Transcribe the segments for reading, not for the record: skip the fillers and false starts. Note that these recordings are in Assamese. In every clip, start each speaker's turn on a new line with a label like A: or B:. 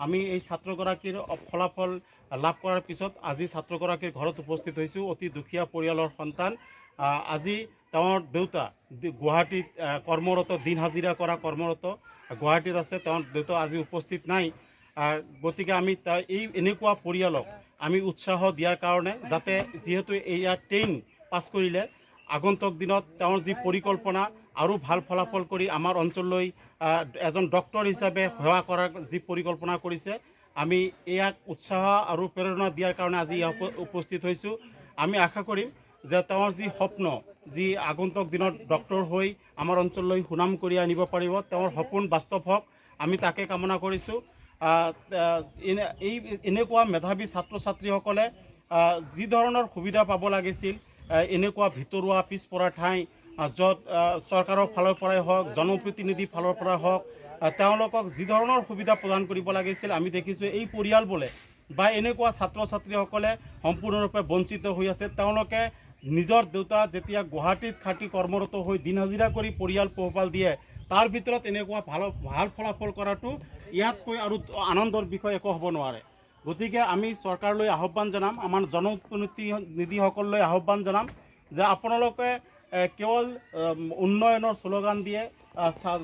A: আমি এই ছাত্ৰগৰাকীৰ ফলাফল লাভ কৰাৰ পিছত আজি ছাত্ৰগৰাকীৰ ঘৰত উপস্থিত হৈছোঁ। অতি দুখীয়া পৰিয়ালৰ সন্তান। আজি তেওঁৰ দেউতা গুৱাহাটীত কৰ্মৰত, দিন হাজিৰা কৰা কৰ্মৰত গুৱাহাটীত আছে। তেওঁৰ দেউতা আজি উপস্থিত নাই। গতিকে আমি এই এনেকুৱা পৰিয়ালক আমি উৎসাহ দিয়াৰ কাৰণে, যাতে যিহেতু এয়া 10 পাছ কৰিলে, আগন্তুক দিনত তেওঁৰ যি পৰিকল্পনা আৰু ভাল ফলাফল কৰি আমাৰ অঞ্চললৈ এজন ডক্টৰ হিচাপে সেৱা কৰাৰ যি পৰিকল্পনা কৰিছে, আমি ইয়াক উৎসাহ আৰু প্ৰেৰণা দিয়াৰ কাৰণে আজি ইয়াত উপস্থিত হৈছোঁ। আমি আশা কৰিম যে তেওঁৰ যি স্বপ্ন, যি আগন্তুক দিনত ডক্টৰ হৈ আমাৰ অঞ্চললৈ সুনাম কৰি আনিব পাৰিব, তেওঁৰ সপোন বাস্তৱ হওক, আমি তাকে কামনা কৰিছোঁ। এনেকুৱা মেধাৱী ছাত্ৰ ছাত্ৰীসকলে যি ধৰণৰ সুবিধা পাব লাগিছিল, এনেকুৱা ভিতৰুৱা পিছপৰা ঠাই য'ত চৰকাৰৰ ফালৰ পৰাই হওক, জনপ্ৰতিনিধিৰ ফালৰ পৰা হওক, তেওঁলোকক যি ধৰণৰ সুবিধা প্ৰদান কৰিব লাগিছিল, আমি দেখিছোঁ এই পৰিয়ালবোৰে বা এনেকুৱা ছাত্ৰ ছাত্ৰীসকলে সম্পূৰ্ণৰূপে বঞ্চিত হৈ আছে। তেওঁলোকে নিজৰ দেউতা যেতিয়া গুৱাহাটীত খাটি কৰ্মৰত হৈ দিন হাজিৰা কৰি পৰিয়াল পোহপাল দিয়ে, তাৰ ভিতৰত এনেকুৱা ভাল ফলাফল কৰাটো ইয়াতকৈ আৰু আনন্দৰ বিষয় একো হ'ব নোৱাৰে। গতিকে আমি চৰকাৰলৈ আহ্বান জনাম, আমাৰ জনপ্ৰতিনিধিসকললৈ আহ্বান জনাম যে আপোনালোকে কেৱল উন্নয়নৰ শ্লোগান দিয়ে,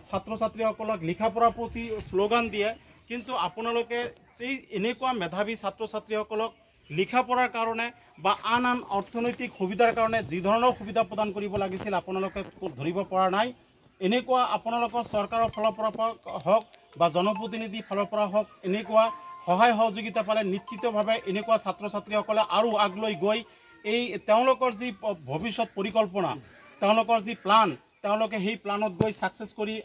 A: ছাত্ৰ ছাত্ৰীসকলক লিখা পঢ়াৰ প্ৰতি শ্লোগান দিয়ে, কিন্তু আপোনালোকে এই এনেকুৱা মেধাৱী ছাত্ৰ ছাত্ৰীসকলক লিখা পঢ়াৰ কাৰণে বা আন অৰ্থনৈতিক সুবিধাৰ কাৰণে যি ধৰণৰ সুবিধা প্ৰদান কৰিব লাগিছিল, আপোনালোকে ধৰিব পৰা নাই। এনেকুৱা আপোনালোকৰ চৰকাৰৰ ফালৰ পৰা হওক বা জনপ্ৰতিনিধিৰ ফালৰ পৰা হওক, এনেকুৱা সহায় সহযোগিতা পালে নিশ্চিতভাৱে এনেকুৱা ছাত্ৰ ছাত্ৰীসকলে আৰু আগলৈ গৈ এই তেওঁলোকৰ যি ভৱিষ্যত পৰিকল্পনা, তেওঁলোকৰ যি প্লান, তেওঁলোকে সেই প্লানত গৈ ছাকচেছ কৰি